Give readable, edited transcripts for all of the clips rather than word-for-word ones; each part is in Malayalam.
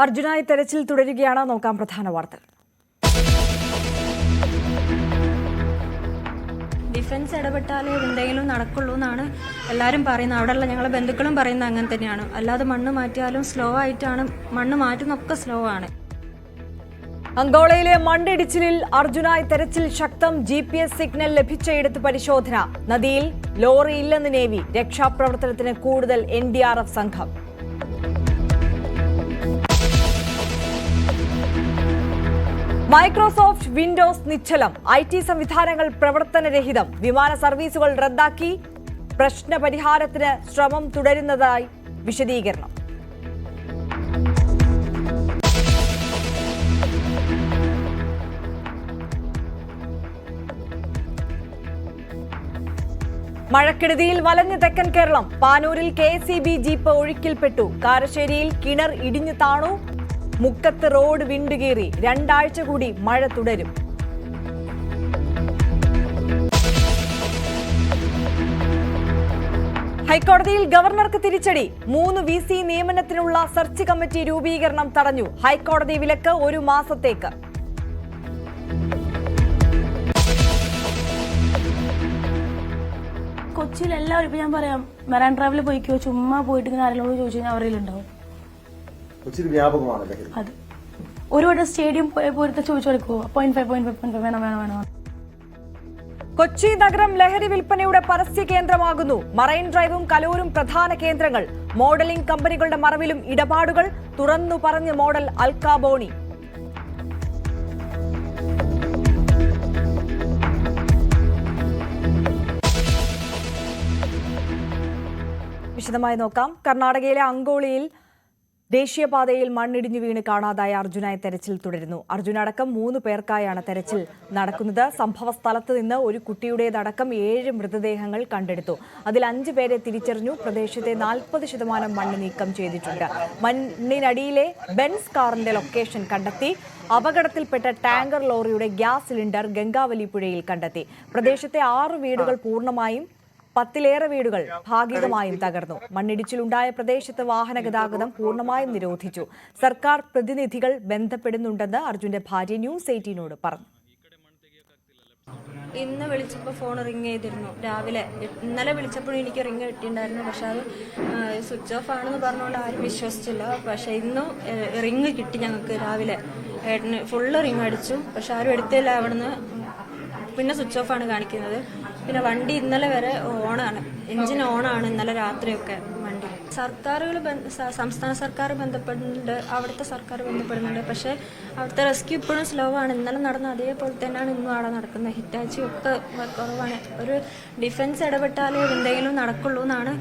അർജുനായി തെരച്ചിൽ തുടരുകയാണ്. നോക്കാം പ്രധാന വാർത്തകൾ. ഡിഫൻസ് ഇടപെട്ടാലേ എന്തെങ്കിലും നടക്കുള്ളൂ എന്നാണ് എല്ലാവരും പറയുന്നത്. അവിടെയുള്ള ഞങ്ങളെ ബന്ധുക്കളും പറയുന്നത് അങ്ങനെ തന്നെയാണ്. അല്ലാതെ മണ്ണ് മാറ്റിയാലും സ്ലോ ആയിട്ടാണ്, മണ്ണ് മാറ്റുന്നൊക്കെ സ്ലോ ആണ്. അങ്കോളയിലെ മണ്ണിടിച്ചിലിൽ അർജുനായി തെരച്ചിൽ ശക്തം. GPS സിഗ്നൽ ലഭിച്ചയിടത്ത് പരിശോധന. നദിയിൽ ലോറിയില്ലെന്ന് നേവി. രക്ഷാപ്രവർത്തനത്തിന് കൂടുതൽ NDRF സംഘം. Microsoft Windows നിശ്ചലം. IT സംവിധാനങ്ങൾ പ്രവർത്തനരഹിതം. വിമാന സർവീസുകൾ റദ്ദാക്കി. പ്രശ്നപരിഹാരത്തിന് ശ്രമം തുടരുന്നതായി വിശദീകരണം. മഴക്കെടുതിയിൽ വലഞ്ഞ തെക്കൻ കേരളം. പാനൂരിൽ KSEB ജീപ്പ് ഒഴുക്കിൽപ്പെട്ടു. കാരശ്ശേരിയിൽ കിണർ ഇടിഞ്ഞു താണു. മുക്കത്ത് റോഡ് വിണ്ടുകീറി. 2 ആഴ്ച കൂടി മഴ തുടരും. ഹൈക്കോടതിയിൽ ഗവർണർക്ക് തിരിച്ചടി. 3 VC നിയമനത്തിനുള്ള സെർച്ച് കമ്മിറ്റി രൂപീകരണം തടഞ്ഞു. ഹൈക്കോടതി വിലക്ക് 1 മാസത്തേക്ക്. കൊച്ചിയിൽ എല്ലാവരും ഇപ്പൊ ഞാൻ പറയാം, മെറൈൻ ഡ്രൈവിൽ പോയിക്കോ, ചുമ്മാ പോയിട്ട് ഇങ്ങനെ ആരെങ്കിലും ചോദിച്ചു കഴിഞ്ഞാൽ അവരിലുണ്ടാവും. അത് ഒരുപാട് സ്റ്റേഡിയം പോയിട്ട് ചോദിച്ചു കൊടുക്കുമോ, 0.5 വേണം വേണം വേണം. കൊച്ചി നഗരം ലഹരി വിൽപ്പനയുടെ പരസ്യ കേന്ദ്രമാകുന്നു. മറൈൻ ഡ്രൈവും കലൂരും പ്രധാന കേന്ദ്രങ്ങൾ. മോഡലിംഗ് കമ്പനികളുടെ മറവിലും ഇടപാടുകൾ. തുറന്നു പറഞ്ഞ് മോഡൽ അൽക്കാബോണി. വിശദമായി നോക്കാം. കർണാടകയിലെ അങ്കോളയിൽ ദേശീയപാതയിൽ മണ്ണിടിഞ്ഞു വീണ് കാണാതായ അർജുനായി തെരച്ചിൽ തുടരുന്നു. അർജുനടക്കം 3 പേർക്കായാണ് തെരച്ചിൽ നടക്കുന്നത്. സംഭവ സ്ഥലത്ത് നിന്ന് ഒരു കുട്ടിയുടേതടക്കം 7 മൃതദേഹങ്ങൾ കണ്ടെടുത്തു. അതിൽ 5 പേരെ തിരിച്ചറിഞ്ഞു. പ്രദേശത്തെ 40% മണ്ണ് നീക്കം ചെയ്തിട്ടുണ്ട്. മണ്ണിനടിയിലെ ബെൻസ് കാറിന്റെ ലൊക്കേഷൻ കണ്ടെത്തി. അപകടത്തിൽപ്പെട്ട ടാങ്കർ ലോറിയുടെ ഗ്യാസ് സിലിണ്ടർ ഗംഗാവലി പുഴയിൽ കണ്ടെത്തി. പ്രദേശത്തെ 6 വീടുകൾ പൂർണ്ണമായും 10ലേറെ വീടുകൾ ഭാഗികമായും തകർന്നു. മണ്ണിടിച്ചിലുണ്ടായ പ്രദേശത്ത് വാഹന ഗതാഗതം പൂർണ്ണമായും നിരോധിച്ചു. സർക്കാർ പ്രതിനിധികൾ ബന്ധപ്പെടുന്നുണ്ടെന്ന് അർജുന്റെ ഭാര്യ ന്യൂസ് 18നോട് പറഞ്ഞു. ഇന്ന് വിളിച്ചപ്പോൾ ഫോൺ റിങ് ചെയ്തിരുന്നു രാവിലെ. ഇന്നലെ വിളിച്ചപ്പോഴും എനിക്ക് റിങ് കിട്ടിയിട്ടുണ്ടായിരുന്നു. പക്ഷെ അത് സ്വിച്ച് ഓഫ് ആണെന്ന് പറഞ്ഞുകൊണ്ട് ആരും വിശ്വസിച്ചില്ല. പക്ഷെ ഇന്നും റിങ് കിട്ടി ഞങ്ങൾക്ക് രാവിലെ. ഏട്ടന് ഫുള്ള് റിങ് അടിച്ചു, പക്ഷെ ആരും എടുത്തില്ല അവിടുന്ന്. പിന്നെ സ്വിച്ച് ഓഫ് ആണ് കാണിക്കുന്നത്. പിന്നെ വണ്ടി ഇന്നലെ വരെ ഓണാണ്, എഞ്ചിൻ ഓണാണ് ഇന്നലെ രാത്രിയൊക്കെ വണ്ടി. സർക്കാരുകൾ, സംസ്ഥാന സർക്കാർ ബന്ധപ്പെടുന്നുണ്ട്, അവിടുത്തെ സർക്കാർ ബന്ധപ്പെടുന്നുണ്ട്. പക്ഷേ അവിടുത്തെ റെസ്ക്യൂ ഇപ്പോഴും സ്ലോ ആണ്. ഇന്നലെ നടന്ന അതേപോലെ തന്നെയാണ് ഇന്നും അവിടെ നടക്കുന്നത്. ഹിറ്റാച്ചി ഒക്കെ കുറവാണ്. ഒരു ഡിഫൻസ് ഇടപെട്ടാലേ എന്തെങ്കിലും നടക്കുള്ളൂ എന്നാണ്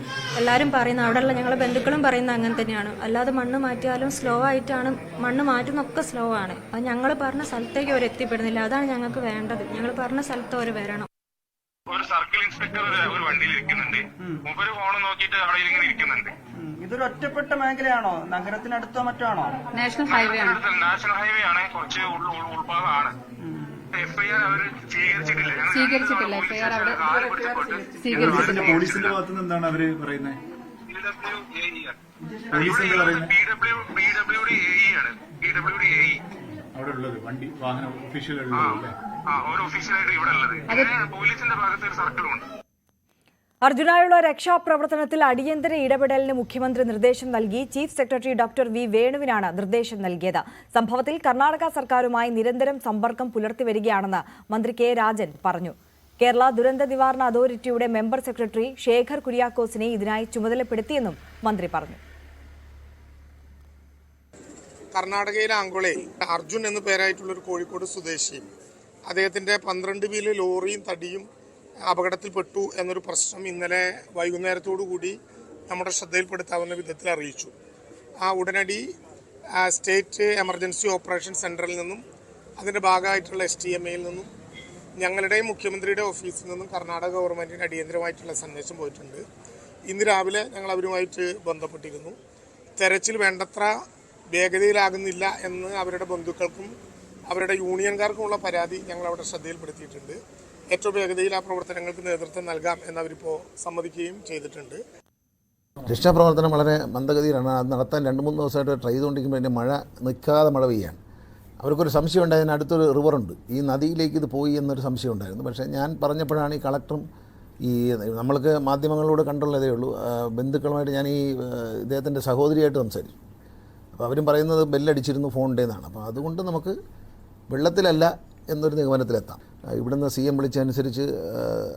എല്ലാവരും പറയുന്നത്. അവിടെയുള്ള ഞങ്ങളെ ബന്ധുക്കളും പറയുന്നത് അങ്ങനെ തന്നെയാണ്. അല്ലാതെ മണ്ണ് മാറ്റിയാലും സ്ലോ ആയിട്ടാണ്, മണ്ണ് മാറ്റുന്നൊക്കെ സ്ലോ ആണ്. അത് ഞങ്ങൾ പറഞ്ഞ സ്ഥലത്തേക്ക് അവർ എത്തിപ്പെടുന്നില്ല. അതാണ് ഞങ്ങൾക്ക് വേണ്ടത്. ഞങ്ങൾ പറഞ്ഞ സ്ഥലത്ത് അവർ വരണം. ഒരു സർക്കിൾ ഇൻസ്പെക്ടർ ഒരു വണ്ടിയിൽ ഇരിക്കുന്നുണ്ട്. മൂപ്പര് ഫോണ് നോക്കിയിട്ട് അവിടെ ഇങ്ങനെ ഇരിക്കുന്നുണ്ട്. ഇതൊരു ഒറ്റപ്പെട്ട മേഖലയാണോ? നഗരത്തിനടുത്തോ മറ്റോ ആണോ? നാഷണൽ ഹൈവേ ആണ്. നാഷണൽ ഹൈവേ ആണ്. കുറച്ച് ഉൾഭാഗമാണ്. FIR അവർ സ്വീകരിച്ചിട്ടില്ല. FIR അവിടെ പോലീസിന്റെ ഭാഗത്ത് നിന്ന് എന്താണ് അവര് പറയുന്നത്? PWD AE ആണ്. PWD AE അവിടെ ഉള്ളത് വണ്ടി വാഹന ഒഫീഷ്യൽ ഒരു ഒഫീഷ്യലായിട്ട് ഇവിടെ ഉള്ളത്. പോലീസിന്റെ ഭാഗത്ത് ഒരു സർക്കിളുണ്ട്. അർജുനായുള്ള രക്ഷാപ്രവർത്തനത്തിൽ അടിയന്തര ഇടപെടലിന് മുഖ്യമന്ത്രി നിർദ്ദേശം നൽകി. ചീഫ് സെക്രട്ടറി ഡോക്ടർ V വേണുവിനാണ് നിർദ്ദേശം നൽകിയത്. സംഭവത്തിൽ കർണാടക സർക്കാരുമായി നിരന്തരം സമ്പർക്കം പുലർത്തിവരികയാണെന്ന് മന്ത്രി K രാജൻ പറഞ്ഞു. കേരള ദുരന്ത നിവാരണ അതോറിറ്റിയുടെ മെമ്പർ സെക്രട്ടറി ശേഖർ കുര്യാക്കോസിനെ ഇതിനായി ചുമതലപ്പെടുത്തിയെന്നും മന്ത്രി പറഞ്ഞു. കർണാടകയിലെ അങ്കോളയിൽ അർജുൻ എന്നു പേരായിട്ടുള്ളൊരു കോഴിക്കോട് സ്വദേശി, അദ്ദേഹത്തിൻ്റെ 12 വീല് ലോറിയും തടിയും അപകടത്തിൽപ്പെട്ടു എന്നൊരു പ്രശ്നം ഇന്നലെ വൈകുന്നേരത്തോടുകൂടി നമ്മുടെ ശ്രദ്ധയിൽപ്പെടുത്താവുന്ന വിധത്തിൽ അറിയിച്ചു. ഉടനടി സ്റ്റേറ്റ് എമർജൻസി ഓപ്പറേഷൻ സെൻറ്ററിൽ നിന്നും അതിൻ്റെ ഭാഗമായിട്ടുള്ള STMAയിൽ നിന്നും ഞങ്ങളുടെയും മുഖ്യമന്ത്രിയുടെ ഓഫീസിൽ നിന്നും കർണാടക ഗവൺമെൻറ്റിന് അടിയന്തരമായിട്ടുള്ള സന്ദേശം പോയിട്ടുണ്ട്. ഇന്ന് രാവിലെ ഞങ്ങൾ അവരുമായിട്ട് ബന്ധപ്പെട്ടിരുന്നു. തെരച്ചിൽ വേണ്ടത്ര വേഗതയിലാകുന്നില്ല എന്ന് അവരുടെ ബന്ധുക്കൾക്കും അവരുടെ യൂണിയൻകാർക്കുമുള്ള പരാതി ഞങ്ങൾ അവിടെ ശ്രദ്ധയിൽപ്പെടുത്തിയിട്ടുണ്ട്. ഏറ്റവും വേഗതയിൽ ആ പ്രവർത്തനങ്ങൾക്ക് നേതൃത്വം നൽകാം എന്നവരിപ്പോൾ സമ്മതിക്കുകയും ചെയ്തിട്ടുണ്ട്. രക്ഷാപ്രവർത്തനം വളരെ മന്ദഗതിയിലാണ്. അത് നടത്താൻ 2-3 ദിവസമായിട്ട് ട്രൈ ചെയ്തുകൊണ്ടിരിക്കുമ്പോൾ അതിൻ്റെ മഴ നിൽക്കാതെ മഴ പെയ്യാണ്. അവർക്കൊരു സംശയം ഉണ്ടായിരുന്നു, അടുത്തൊരു റിവറുണ്ട്, ഈ നദിയിലേക്ക് ഇത് പോയി എന്നൊരു സംശയം ഉണ്ടായിരുന്നു. പക്ഷേ ഞാൻ പറഞ്ഞപ്പോഴാണ് ഈ കളക്ടറും നമ്മൾക്ക് മാധ്യമങ്ങളിലൂടെ കണ്ടുള്ളതേ ഉള്ളൂ, ബന്ധുക്കളുമായിട്ട് ഞാൻ ഇദ്ദേഹത്തിൻ്റെ സഹോദരിയായിട്ട് സംസാരിച്ചു. അപ്പോൾ അവരും പറയുന്നത് ബെല്ലടിച്ചിരുന്നു ഫോണിൻ്റെ എന്നാണ്. അപ്പോൾ അതുകൊണ്ട് നമുക്ക് വെള്ളത്തിലല്ല എന്നൊരു നിഗമനത്തിലെത്താം. ഇവിടുന്ന് CM വിളിച്ചതനുസരിച്ച്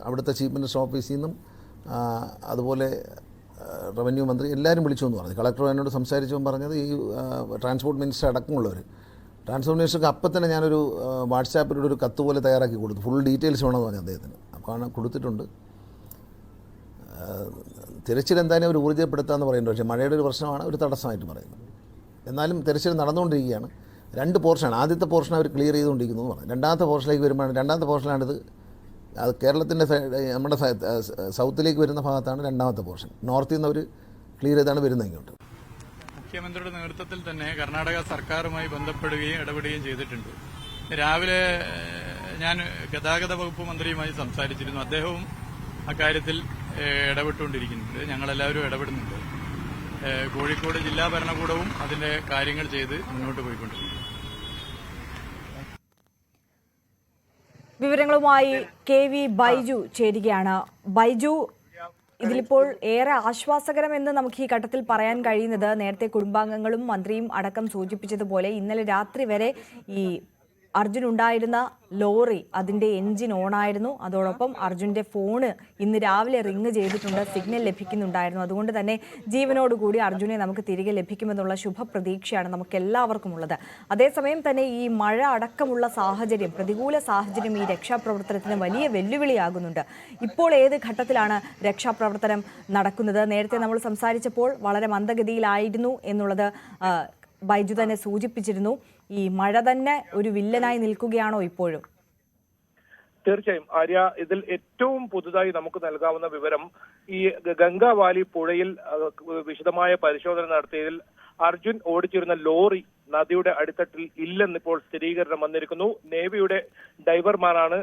അവിടുത്തെ ചീഫ് മിനിസ്റ്റർ ഓഫീസിൽ നിന്നും അതുപോലെ റവന്യൂ മന്ത്രി എല്ലാവരും വിളിച്ചു എന്ന് പറഞ്ഞു. കളക്ടർ എന്നോട് സംസാരിച്ചപ്പോൾ പറഞ്ഞത് ഈ ട്രാൻസ്പോർട്ട് മിനിസ്റ്റർ അടക്കമുള്ളവർ, ട്രാൻസ്പോർട്ട് മിനിസ്റ്റർക്ക് അപ്പം തന്നെ ഞാനൊരു വാട്സാപ്പിലൂടെ ഒരു കത്ത് പോലെ തയ്യാറാക്കി കൊടുത്തു. ഫുൾ ഡീറ്റെയിൽസ് വേണമെന്ന് പറഞ്ഞു അദ്ദേഹത്തിന്. അപ്പോൾ കൊടുത്തിട്ടുണ്ട്. തിരച്ചിൽ എന്തായാലും അവർ ഊർജ്ജപ്പെടുത്താമെന്ന് പറയുന്നുണ്ട്. പക്ഷേ മഴയുടെ ഒരു പ്രശ്നമാണ് ഒരു തടസ്സമായിട്ട് പറയുന്നത്. എന്നാലും തിരച്ചിൽ നടന്നുകൊണ്ടിരിക്കുകയാണ്. 2 പോർഷനാണ്. ആദ്യത്തെ പോർഷൻ അവർ ക്ലിയർ ചെയ്തുകൊണ്ടിരിക്കുന്നു എന്ന് പറഞ്ഞു. രണ്ടാമത്തെ പോർഷനിലേക്ക് വരുമ്പോഴാണ്, രണ്ടാമത്തെ പോർഷനാണിത്, അത് കേരളത്തിൻ്റെ നമ്മുടെ സൗത്തിലേക്ക് വരുന്ന ഭാഗത്താണ് രണ്ടാമത്തെ പോർഷൻ. നോർത്തിൽ നിന്ന് അവർ ക്ലിയർ ചെയ്താണ് വരുന്നത് ഇങ്ങോട്ട്. മുഖ്യമന്ത്രിയുടെ നേതൃത്വത്തിൽ തന്നെ കർണാടക സർക്കാരുമായി ബന്ധപ്പെടുകയും ഇടപെടുകയും ചെയ്തിട്ടുണ്ട്. രാവിലെ ഞാൻ ഗതാഗത വകുപ്പ് മന്ത്രിയുമായി സംസാരിച്ചിരുന്നു. അദ്ദേഹവും അക്കാര്യത്തിൽ ഇടപെട്ടുകൊണ്ടിരിക്കുന്നുണ്ട്. ഞങ്ങളെല്ലാവരും ഇടപെടുന്നുണ്ട്. കോഴിക്കോട് ജില്ലാ ഭരണകൂടവും അതിന്റെ കാര്യങ്ങൾ ചെയ്ത് മുന്നോട്ട് പോയിക്കൊണ്ടിരിക്കുന്നു. വിവരങ്ങളുമായി KV ബൈജു ചേരുകയാണ്. ബൈജു, ഇതിലിപ്പോൾ ഏറെ ആശ്വാസകരമെന്ന് നമുക്ക് ഈ ഘട്ടത്തിൽ പറയാൻ കഴിയുന്നത്, നേരത്തെ കുടുംബാംഗങ്ങളും മന്ത്രിയും അടക്കം സൂചിപ്പിച്ചതുപോലെ ഇന്നലെ രാത്രി വരെ ഈ അർജുൻ ഉണ്ടായിരുന്ന ലോറി അതിൻ്റെ എൻജിൻ ഓണായിരുന്നു. അതോടൊപ്പം അർജുൻ്റെ ഫോണ് ഇന്ന് രാവിലെ റിങ് ചെയ്തിട്ടുണ്ട്, സിഗ്നൽ ലഭിക്കുന്നുണ്ടായിരുന്നു. അതുകൊണ്ട് തന്നെ ജീവനോടുകൂടി അർജുനെ നമുക്ക് തിരികെ ലഭിക്കുമെന്നുള്ള ശുഭപ്രതീക്ഷയാണ് നമുക്ക് എല്ലാവർക്കും ഉള്ളത്. അതേസമയം തന്നെ ഈ മഴ അടക്കമുള്ള സാഹചര്യം, പ്രതികൂല സാഹചര്യം ഈ രക്ഷാപ്രവർത്തനത്തിന് വലിയ വെല്ലുവിളിയാകുന്നുണ്ട്. ഇപ്പോൾ ഏത് ഘട്ടത്തിലാണ് രക്ഷാപ്രവർത്തനം നടക്കുന്നത്? നേരത്തെ നമ്മൾ സംസാരിച്ചപ്പോൾ വളരെ മന്ദഗതിയിലായിരുന്നു എന്നുള്ളത് ബൈജു തന്നെ സൂചിപ്പിച്ചിരുന്നു. ഈ മഴ തന്നെ ഒരു വില്ലനായി നിൽക്കുകയാണോ ഇപ്പോഴും? തീർച്ചയായും ആര്യ, ഇതിൽ ഏറ്റവും പുതുതായി നമുക്ക് നൽകാവുന്ന വിവരം, ഈ ഗംഗാവാലി പുഴയിൽ വിശദമായ പരിശോധന നടത്തിയതിൽ അർജുൻ ഓടിച്ചിരുന്ന ലോറി നദിയുടെ അടിത്തട്ടിൽ ഇല്ലെന്നിപ്പോൾ സ്ഥിരീകരണം വന്നിരിക്കുന്നു. നേവിയുടെ ഡൈവർമാരാണ്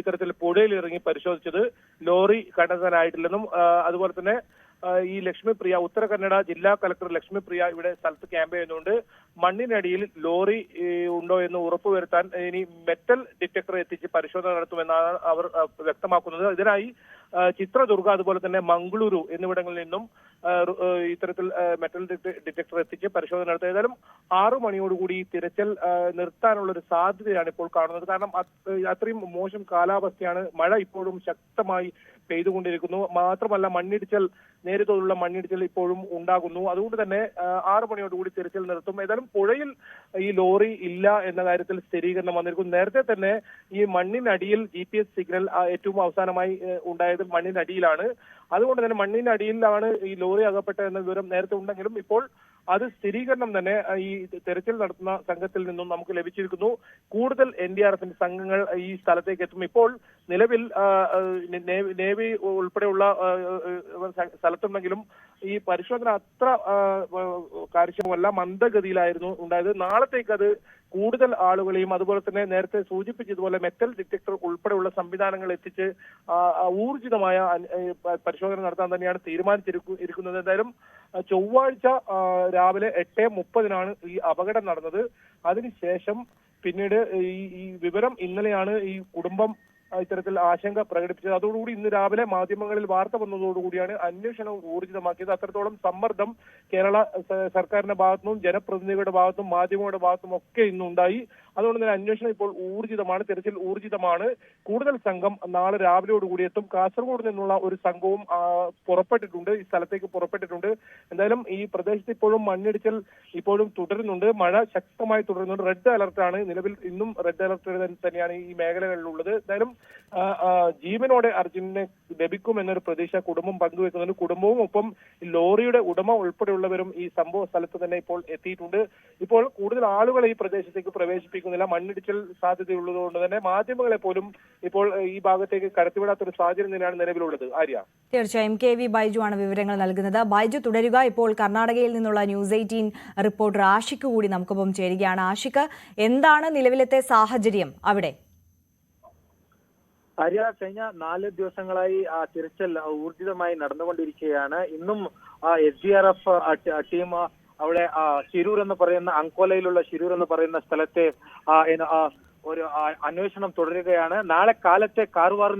ഇത്തരത്തിൽ പുഴയിൽ ഇറങ്ങി പരിശോധിച്ചത്. ലോറി കണ്ടെത്താനായിട്ടില്ലെന്നും അതുപോലെ തന്നെ ഈ ലക്ഷ്മിപ്രിയ, ഉത്തര കന്നഡ ജില്ലാ കളക്ടർ ലക്ഷ്മിപ്രിയ ഇവിടെ സ്ഥലത്ത് ക്യാമ്പ് ചെയ്യുന്നുണ്ട്. മണ്ണിനടിയിൽ ലോറി ഉണ്ടോ എന്ന് ഉറപ്പുവരുത്താൻ ഇനി മെറ്റൽ ഡിറ്റക്ടർ എത്തിച്ച് പരിശോധന നടത്തുമെന്നാണ് അവർ വ്യക്തമാക്കുന്നത്. ഇതിനായി ചിത്രദുർഗ അതുപോലെ തന്നെ മംഗളൂരു എന്നിവിടങ്ങളിൽ നിന്നും ഇത്തരത്തിൽ മെറ്റൽ ഡിറ്റക്ടർ എത്തിച്ച് പരിശോധന നടത്തുക. ഏതായാലും 6 മണിയോടുകൂടി ഈ തിരച്ചിൽ നിർത്താനുള്ള ഒരു സാധ്യതയാണ് ഇപ്പോൾ കാണുന്നത്. കാരണം അത്രയും മോശം കാലാവസ്ഥയാണ്. മഴ ഇപ്പോഴും ശക്തമായി പെയ്തുകൊണ്ടിരിക്കുന്നു. മാത്രമല്ല മണ്ണിടിച്ചൽ, നേരിട്ടുള്ള മണ്ണിടിച്ചൽ ഇപ്പോഴും ഉണ്ടാകുന്നു. അതുകൊണ്ട് തന്നെ 6 മണിയോടുകൂടി തിരച്ചിൽ നിർത്തും. ഏതായാലും പുഴയിൽ ഈ ലോറി ഇല്ല എന്ന കാര്യത്തിൽ സ്ഥിരീകരണം വന്നിരിക്കുന്നു. നേരത്തെ തന്നെ ഈ മണ്ണിനടിയിൽ GPS സിഗ്നൽ ഏറ്റവും അവസാനമായി ഉണ്ടായത് മണ്ണിനടിയിലാണ്. അതുകൊണ്ട് തന്നെ മണ്ണിനടിയിലാണ് ഈ ലോറി അകപ്പെട്ടത് എന്ന വിവരം നേരത്തെ ഉണ്ടെങ്കിലും ഇപ്പോൾ അത് സ്ഥിരീകരണം തന്നെ ഈ തെരച്ചിൽ നടത്തുന്ന സംഘത്തിൽ നിന്നും നമുക്ക് ലഭിച്ചിരിക്കുന്നു. കൂടുതൽ NDRFന്റെ സംഘങ്ങൾ ഈ സ്ഥലത്തേക്ക് എത്തും. ഇപ്പോൾ നിലവിൽ നേവി ഉൾപ്പെടെയുള്ള സ്ഥലത്തുണ്ടെങ്കിലും ഈ പരിശോധന അത്ര കാര്യക്ഷമമല്ല, മന്ദഗതിയിലായിരുന്നു ഉണ്ടായത്. നാളത്തേക്ക് അത് കൂടുതൽ ആളുകളെയും അതുപോലെ തന്നെ നേരത്തെ സൂചിപ്പിച്ചതുപോലെ മെറ്റൽ ഡിറ്റക്ടർ ഉൾപ്പെടെയുള്ള സംവിധാനങ്ങൾ എത്തിച്ച് ഊർജിതമായ പരിശോധന നടത്താൻ തന്നെയാണ് തീരുമാനിച്ചിരിക്കുന്നത്. എന്തായാലും ചൊവ്വാഴ്ച രാവിലെ 8:30 ഈ അപകടം നടന്നത്. അതിനുശേഷം പിന്നീട് ഈ വിവരം ഇന്നലെയാണ് ഈ കുടുംബം ഇത്തരത്തിൽ ആശങ്ക പ്രകടിപ്പിച്ചത്. അതോടുകൂടി ഇന്ന് രാവിലെ മാധ്യമങ്ങളിൽ വാർത്ത വന്നതോടുകൂടിയാണ് അന്വേഷണം ഊർജിതമാക്കിയത്. അത്രത്തോളം സമ്മർദ്ദം കേരള സർക്കാരിന്റെ ഭാഗത്തുനിന്നും ജനപ്രതിനിധികളുടെ ഭാഗത്തും മാധ്യമങ്ങളുടെ ഭാഗത്തും ഒക്കെ ഇന്നുണ്ടായി. അതുകൊണ്ട് തന്നെ അന്വേഷണം ഇപ്പോൾ ഊർജിതമാണ്, തെരച്ചിൽ ഊർജിതമാണ്. കൂടുതൽ സംഘം നാളെ രാവിലെയോടുകൂടി എത്തും. കാസർഗോഡ് നിന്നുള്ള ഒരു സംഘവും പുറപ്പെട്ടിട്ടുണ്ട്, ഈ സ്ഥലത്തേക്ക് പുറപ്പെട്ടിട്ടുണ്ട്. എന്തായാലും ഈ പ്രദേശത്ത് ഇപ്പോഴും മണ്ണിടിച്ചൽ ഇപ്പോഴും തുടരുന്നുണ്ട്, മഴ ശക്തമായി തുടരുന്നുണ്ട്. റെഡ് അലർട്ടാണ് നിലവിൽ, ഇന്നും റെഡ് അലർട്ട് തന്നെയാണ് ഈ മേഖലകളിലുള്ളത്. എന്തായാലും ജീവനോടെ അർജുനെ ലഭിക്കും എന്നൊരു പ്രതീക്ഷ കുടുംബം പങ്കുവെക്കുന്നുണ്ട്. കുടുംബവും ഒപ്പം ലോറിയുടെ ഉടമ ഉൾപ്പെടെയുള്ളവരും ഈ സംഭവ സ്ഥലത്ത് തന്നെ ഇപ്പോൾ എത്തിയിട്ടുണ്ട്. ഇപ്പോൾ കൂടുതൽ ആളുകളെ ഈ പ്രദേശത്തേക്ക് പ്രവേശിപ്പിക്കുന്നില്ല, മണ്ണിടിച്ചൽ സാധ്യതയുള്ളതുകൊണ്ട് തന്നെ മാധ്യമങ്ങളെ പോലും ഇപ്പോൾ ഈ ഭാഗത്തേക്ക് കടത്തിവിടാത്തൊരു സാഹചര്യം തന്നെയാണ് നിലവിലുള്ളത്. ആര്യ, തീർച്ചയായും KV ബൈജു ആണ് വിവരങ്ങൾ നൽകുന്നത്. ബൈജു തുടരുക. ഇപ്പോൾ കർണാടകയിൽ നിന്നുള്ള ന്യൂസ് 18 റിപ്പോർട്ടർ ആഷിക്ക് കൂടി നമുക്കൊപ്പം ചേരുകയാണ്. ആഷിക്ക്, എന്താണ് നിലവിലത്തെ സാഹചര്യം അവിടെ? ആര്യ, കഴിഞ്ഞ 4 ദിവസങ്ങളായി തിരച്ചിൽ ഊർജിതമായി നടന്നുകൊണ്ടിരിക്കുകയാണ്. ഇന്നും SDRF ടീം അവിടെ ശിരൂർ എന്ന് പറയുന്ന അങ്കോലയിലുള്ള ശിരൂർ എന്ന് പറയുന്ന സ്ഥലത്തെ ഒരു അന്വേഷണം തുടരുകയാണ്. നാളെ കാലത്തെ കാർവാർ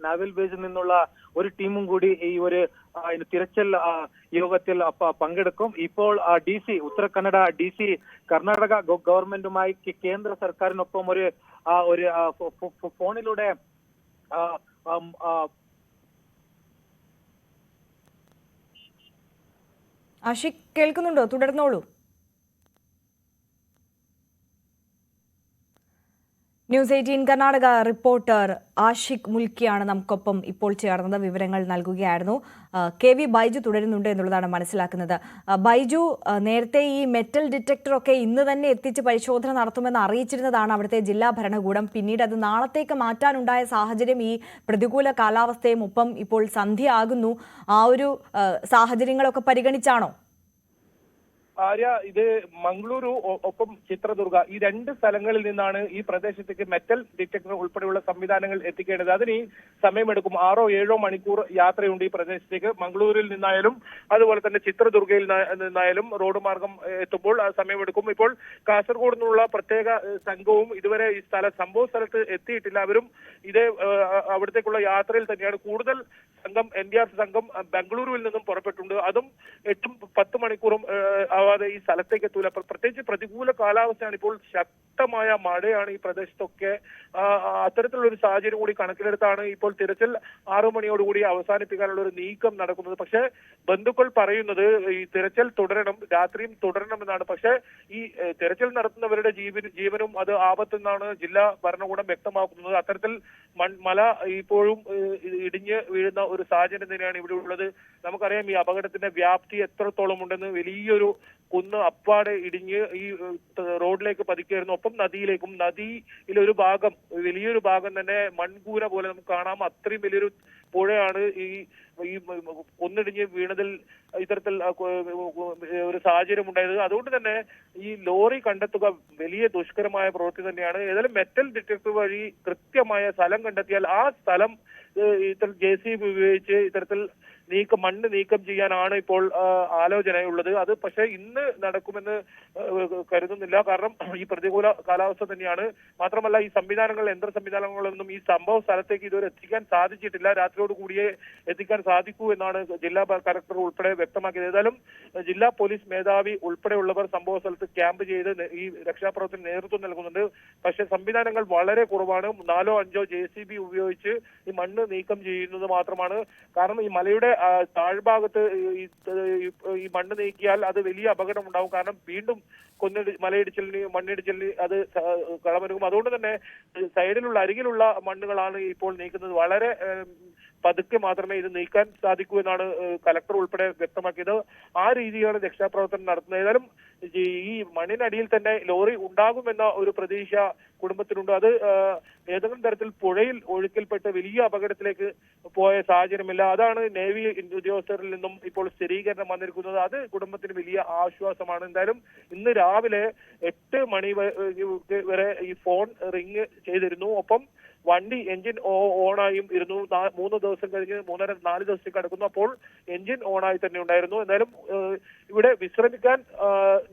നാവൽ ബേസിൽ നിന്നുള്ള ഒരു ടീമും കൂടി ഈ ഒരു തിരച്ചിൽ യോഗത്തിൽ പങ്കെടുക്കും. ഇപ്പോൾ DC ഉത്തര കന്നഡ DC കർണാടക ഗവൺമെന്റുമായി കേന്ദ്ര സർക്കാരിനൊപ്പം ഒരു ഫോണിലൂടെ ആഷിഖ് കേൾക്കുന്നുണ്ടോ? തുടർന്നോളൂ. ന്യൂസ് 18 കർണാടക റിപ്പോർട്ടർ ആഷിഖ് മുൽക്കിയാണ് നമുക്കൊപ്പം ഇപ്പോൾ ചേർന്നത്. വിവരങ്ങൾ നൽകുകയായിരുന്നു. KV ബൈജു തുടരുന്നുണ്ട് എന്നുള്ളതാണ് മനസ്സിലാക്കുന്നത്. ബൈജു, നേരത്തെ ഈ മെറ്റൽ ഡിറ്റക്ടറൊക്കെ ഇന്ന് തന്നെ എത്തിച്ച് പരിശോധന നടത്തുമെന്ന് അറിയിച്ചിരുന്നതാണ് അവിടുത്തെ ജില്ലാ ഭരണകൂടം. പിന്നീട് അത് നാളത്തേക്ക് മാറ്റാനുണ്ടായ സാഹചര്യം ഈ പ്രതികൂല കാലാവസ്ഥയും ഒപ്പം ഇപ്പോൾ സന്ധ്യ ആകുന്നു, ആ ഒരു സാഹചര്യങ്ങളൊക്കെ പരിഗണിച്ചാണോ? ആര്യ, ഇത് മംഗളൂരു ഒപ്പം ചിത്രദുർഗ ഈ 2 സ്ഥലങ്ങളിൽ നിന്നാണ് ഈ പ്രദേശത്തേക്ക് മെറ്റൽ ഡിറ്റക്ടർ ഉൾപ്പെടെയുള്ള സംവിധാനങ്ങൾ എത്തിക്കേണ്ടത്. അതിന് സമയമെടുക്കും. 6-7 മണിക്കൂർ യാത്രയുണ്ട് ഈ പ്രദേശത്തേക്ക്. മംഗളൂരിൽ നിന്നായാലും അതുപോലെ തന്നെ ചിത്രദുർഗയിൽ നിന്നായാലും റോഡ് മാർഗം എത്തുമ്പോൾ അത് സമയമെടുക്കും. ഇപ്പോൾ കാസർഗോഡ് നിന്നുള്ള പ്രത്യേക സംഘവും ഇതുവരെ ഈ സംഭവ സ്ഥലത്ത് എത്തിയിട്ടില്ല. അവരും ഇതേ അവിടത്തേക്കുള്ള യാത്രയിൽ തന്നെയാണ്. കൂടുതൽ സംഘം NDRF സംഘം ബംഗളൂരുവിൽ നിന്നും പുറപ്പെട്ടുണ്ട്. അതും 8-10 മണിക്കൂറും ആവാതെ ഈ സ്ഥലത്തേക്ക് എത്തൂല. പ്രത്യേകിച്ച് പ്രതികൂല കാലാവസ്ഥയാണ്. ഇപ്പോൾ ശക്തമായ മഴയാണ് ഈ പ്രദേശത്തൊക്കെ. അത്തരത്തിലുള്ള ഒരു സാഹചര്യം കൂടി കണക്കിലെടുത്താണ് ഇപ്പോൾ തിരച്ചിൽ 6 മണിയോടുകൂടി അവസാനിപ്പിക്കാനുള്ള ഒരു നീക്കം നടക്കുന്നത്. പക്ഷേ ബന്ധുക്കൾ പറയുന്നത് ഈ തിരച്ചിൽ തുടരണം, രാത്രിയും തുടരണമെന്നാണ്. പക്ഷേ ഈ തിരച്ചിൽ നടത്തുന്നവരുടെ ജീവനും അത് ആപത്തെന്നാണ് ജില്ലാ ഭരണകൂടം വ്യക്തമാക്കുന്നത്. അത്തരത്തിൽ മല ഇപ്പോഴും ഇടിഞ്ഞ് വീഴുന്ന ഒരു സാഹചര്യം തന്നെയാണ് ഇവിടെ ഉള്ളത്. നമുക്കറിയാം ഈ അപകടത്തിന്റെ വ്യാപ്തി എത്രത്തോളം ഉണ്ടെന്ന്. വലിയൊരു കുന്ന് അപ്പാടെ ഇടിഞ്ഞ് ഈ റോഡിലേക്ക് പതിക്കുകയായിരുന്നു. ഒപ്പം നദിയിലേക്കും. നദിയിലൊരു ഭാഗം, വലിയൊരു ഭാഗം തന്നെ മൺകൂന പോലെ നമുക്ക് കാണാം. അത്രയും വലിയൊരു പുഴയാണ് ഈ ഒന്നിടിഞ്ഞ് വീണതിൽ ഇത്തരത്തിൽ ഒരു സാഹചര്യം ഉണ്ടായത്. അതുകൊണ്ട് തന്നെ ഈ ലോറി കണ്ടെത്തുക വലിയ ദുഷ്കരമായ പ്രവൃത്തി തന്നെയാണ്. ഏതായാലും മെറ്റൽ ഡിറ്റക്ടർ വഴി കൃത്യമായ സ്ഥലം കണ്ടെത്തിയാൽ ആ സ്ഥലം ഇത്തരം JCB ഉപയോഗിച്ച് ഇത്തരത്തിൽ മണ്ണ് നീക്കം ചെയ്യാനാണ് ഇപ്പോൾ ആലോചനയുള്ളത്. അത് പക്ഷേ ഇന്ന് നടക്കുമെന്ന് കരുതുന്നില്ല. കാരണം ഈ പ്രതികൂല കാലാവസ്ഥ തന്നെയാണ്. മാത്രമല്ല ഈ യന്ത്ര സംവിധാനങ്ങളൊന്നും ഈ സംഭവ സ്ഥലത്തേക്ക് ഇതുവരെ എത്തിക്കാൻ സാധിച്ചിട്ടില്ല. രാത്രിയോട് കൂടിയേ എത്തിക്കാൻ സാധിക്കൂ എന്നാണ് ജില്ലാ കലക്ടർ ഉൾപ്പെടെ വ്യക്തമാക്കിയത്. ഏതായാലും ജില്ലാ പോലീസ് മേധാവി ഉൾപ്പെടെയുള്ളവർ സംഭവ സ്ഥലത്ത് ക്യാമ്പ് ചെയ്ത് ഈ രക്ഷാപ്രവർത്തനം നേതൃത്വം നൽകുന്നുണ്ട്. പക്ഷേ സംവിധാനങ്ങൾ വളരെ കുറവാണ്. 4-5 JCB ഉപയോഗിച്ച് ഈ മണ്ണ് നീക്കം ചെയ്യുന്നത് മാത്രമാണ്. കാരണം ഈ മലയുടെ താഴ്ഭാഗത്ത് ഈ മണ്ണ് നീക്കിയാൽ അത് വലിയ അപകടം ഉണ്ടാവും. കാരണം വീണ്ടും മണ്ണിടിച്ചിലിന് അത് കളമൊരുങ്ങും. അതുകൊണ്ട് തന്നെ സൈഡിലുള്ള അരികിലുള്ള മണ്ണുകളാണ് ഇപ്പോൾ നീക്കുന്നത്. വളരെ പതുക്കെ മാത്രമേ ഇത് നീക്കാൻ സാധിക്കൂ എന്നാണ് കലക്ടർ ഉൾപ്പെടെ വ്യക്തമാക്കിയത്. ആ രീതിയാണ് രക്ഷാപ്രവർത്തനം നടത്തുന്നത്. ഏതായാലും ഈ മണ്ണിനടിയിൽ തന്നെ ലോറി ഉണ്ടാകുമെന്ന ഒരു പ്രതീക്ഷ കുടുംബത്തിനുണ്ട്. അത് ഏതെങ്കിലും തരത്തിൽ പുഴയിൽ ഒഴുക്കിൽപ്പെട്ട് വലിയ അപകടത്തിലേക്ക് പോയ സാഹചര്യമില്ല. അതാണ് നേവി ഉദ്യോഗസ്ഥരിൽ നിന്നും ഇപ്പോൾ സ്ഥിരീകരണം വന്നിരിക്കുന്നത്. അത് കുടുംബത്തിന് വലിയ ആശ്വാസമാണ്. എന്തായാലും ഇന്ന് രാവിലെ 8 മണി വരെ ഈ ഫോൺ റിങ് ചെയ്തിരുന്നു. ഒപ്പം വണ്ടി എഞ്ചിൻ ഓണായും ഇരുന്നു. 3 ദിവസം കഴിഞ്ഞ് 3.5-4 ദിവസത്തേക്ക് കടക്കുന്നു. അപ്പോൾ എഞ്ചിൻ ഓണായി തന്നെ ഉണ്ടായിരുന്നു. എന്തായാലും ഇവിടെ വിശ്രമിക്കാൻ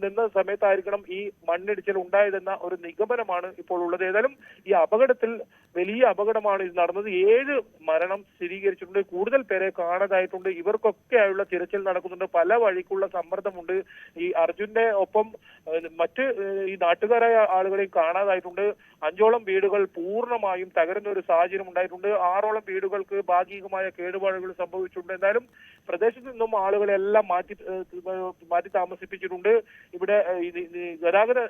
നിന്ന സമയത്തായിരിക്കണം ഈ മണ്ണിടിച്ചിൽ ഉണ്ടായതെന്ന ഒരു നിഗമനമാണ് ഇപ്പോൾ ഉള്ളത്. ഏതായാലും ഈ അപകടത്തിൽ വലിയ അപകടമാണ് ഇത് നടന്നത്. 7 മരണം സ്ഥിരീകരിച്ചിട്ടുണ്ട്. കൂടുതൽ പേരെ കാണാതായിട്ടുണ്ട്. ഇവർക്കൊക്കെയായുള്ള തിരച്ചിൽ നടക്കുന്നുണ്ട്. പല വഴിക്കുള്ള സമ്മർദ്ദമുണ്ട്. ഈ അർജുന്റെ ഒപ്പം മറ്റ് ഈ നാട്ടുകാരായ ആളുകളെയും കാണാതായിട്ടുണ്ട്. 5ഓളം വീടുകൾ പൂർണ്ണമായും തകരുന്ന ഒരു സാഹചര്യം ഉണ്ടായിട്ടുണ്ട്. 6ഓളം വീടുകൾക്ക് ഭാഗികമായ കേടുപാടുകൾ സംഭവിച്ചിട്ടുണ്ട്. എന്തായാലും പ്രദേശത്ത് നിന്നും ആളുകളെല്ലാം മാറ്റി താമസിപ്പിച്ചിട്ടുണ്ട്. ഇവിടെ ഗതാഗത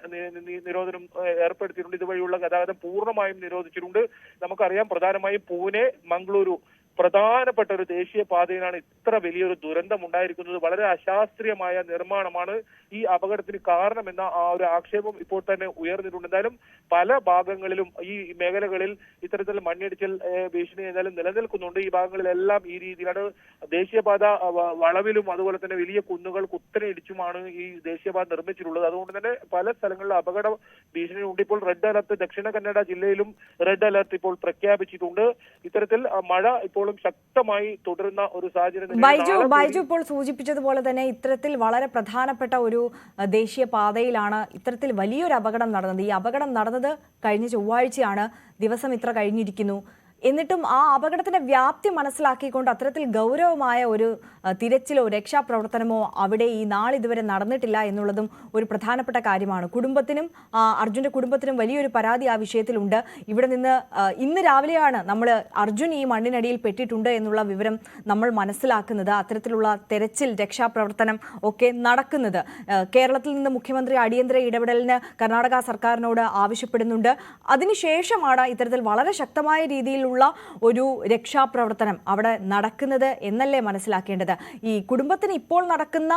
നിരോധനം ഏർപ്പെടുത്തിയിട്ടുണ്ട്. ഇതുവഴിയുള്ള ഗതാഗതം പൂർണ്ണമായും നിരോധിച്ചിട്ടുണ്ട്. നമുക്കറിയാം പ്രധാനമായും പൂനെ, മംഗളൂരു പ്രധാനപ്പെട്ട ഒരു ദേശീയപാതയിലാണ് ഇത്ര വലിയൊരു ദുരന്തം ഉണ്ടായിരിക്കുന്നത്. വളരെ അശാസ്ത്രീയമായ നിർമ്മാണമാണ് ഈ അപകടത്തിന് കാരണമെന്ന ആ ഒരു ആക്ഷേപം ഇപ്പോൾ തന്നെ ഉയർന്നിട്ടുണ്ട്. എന്തായാലും പല ഭാഗങ്ങളിലും ഈ മേഖലകളിൽ ഇത്തരത്തിൽ മണ്ണിടിച്ചിൽ ഭീഷണി എന്തായാലും നിലനിൽക്കുന്നുണ്ട്. ഈ ഭാഗങ്ങളിലെല്ലാം ഈ രീതിയിലാണ് ദേശീയപാത വളവിലും അതുപോലെ തന്നെ വലിയ കുന്നുകൾ കുത്തനെ ഇടിച്ചുമാണ് ഈ ദേശീയപാത നിർമ്മിച്ചിട്ടുള്ളത്. അതുകൊണ്ട് തന്നെ പല സ്ഥലങ്ങളിലും അപകട ഭീഷണി ഉണ്ട്. ഇപ്പോൾ റെഡ് അലർട്ട് ദക്ഷിണ കന്നഡ ജില്ലയിലും റെഡ് അലർട്ട് ഇപ്പോൾ പ്രഖ്യാപിച്ചിട്ടുണ്ട്. ഇത്തരത്തിൽ മഴ ഇപ്പോഴും ശക്തമായി തുടരുന്ന ഒരു സാഹചര്യം. ബൈജു ഇപ്പോൾ സൂചിപ്പിച്ചതുപോലെ തന്നെ ഇത്തരത്തിൽ വളരെ പ്രധാനപ്പെട്ട ഒരു ദേശീയപാതയിലാണ് ഇത്തരത്തിൽ വലിയൊരു അപകടം നടന്നത്. ഈ അപകടം നടന്നത് കഴിഞ്ഞ ചൊവ്വാഴ്ചയാണ്. ദിവസം ഇത്ര കഴിഞ്ഞിരിക്കുന്നു. എന്നിട്ടും ആ അപകടത്തിന്റെ വ്യാപ്തി മനസ്സിലാക്കിക്കൊണ്ട് അത്തരത്തിൽ ഗൗരവമായ ഒരു തിരച്ചിലോ രക്ഷാപ്രവർത്തനമോ അവിടെ ഈ നാളിതുവരെ നടന്നിട്ടില്ല എന്നുള്ളതും ഒരു പ്രധാനപ്പെട്ട കാര്യമാണ്. കുടുംബത്തിനും അർജുന്റെ കുടുംബത്തിനും വലിയൊരു പരാതി ആ വിഷയത്തിലുണ്ട്. ഇവിടെ നിന്ന് ഇന്ന് രാവിലെയാണ് നമ്മൾ അർജുൻ ഈ മണ്ണിനടിയിൽ പെട്ടിട്ടുണ്ട് എന്നുള്ള വിവരം നമ്മൾ മനസ്സിലാക്കുന്നത്. അത്തരത്തിലുള്ള തെരച്ചിൽ രക്ഷാപ്രവർത്തനം ഒക്കെ നടക്കുന്നത്. കേരളത്തിൽ നിന്ന് മുഖ്യമന്ത്രി അടിയന്തര ഇടപെടലിന് കർണാടക സർക്കാരിനോട് ആവശ്യപ്പെടുന്നുണ്ട്. അതിനുശേഷമാണ് ഇത്തരത്തിൽ വളരെ ശക്തമായ രീതിയിൽ ഒരു രക്ഷാപ്രവർത്തനം അവിടെ നടക്കുന്നത് എന്നല്ലേ മനസ്സിലാക്കേണ്ടത്. ഈ കുടുംബത്തിന് ഇപ്പോൾ നടക്കുന്ന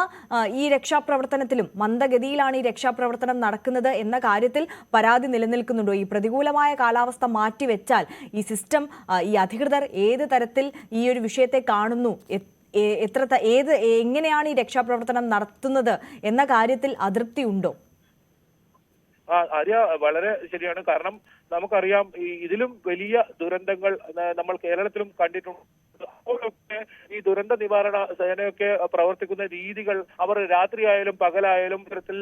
ഈ രക്ഷാപ്രവർത്തനത്തിലും മന്ദഗതിയിലാണ് ഈ രക്ഷാപ്രവർത്തനം നടക്കുന്നത് എന്ന കാര്യത്തിൽ പരാതി നിലനിൽക്കുന്നുണ്ടോ? ഈ പ്രതികൂലമായ കാലാവസ്ഥ മാറ്റിവെച്ചാൽ ഈ സിസ്റ്റം, ഈ അധികൃതർ ഏത് തരത്തിൽ ഈ ഒരു വിഷയത്തെ കാണുന്നു, എങ്ങനെയാണ് ഈ രക്ഷാപ്രവർത്തനം നടത്തുന്നത് എന്ന കാര്യത്തിൽ അതൃപ്തി ഉണ്ടോ? ആര്യ, വളരെ ശരിയാണ്. കാരണം നമുക്കറിയാം ഇതിലും വലിയ ദുരന്തങ്ങൾ നമ്മൾ കേരളത്തിലും കണ്ടിട്ടുണ്ട്. അപ്പോഴൊക്കെ ഈ ദുരന്ത നിവാരണ സേനയൊക്കെ പ്രവർത്തിക്കുന്ന രീതികൾ, അവർ രാത്രിയായാലും പകലായാലും ഇത്തരത്തിൽ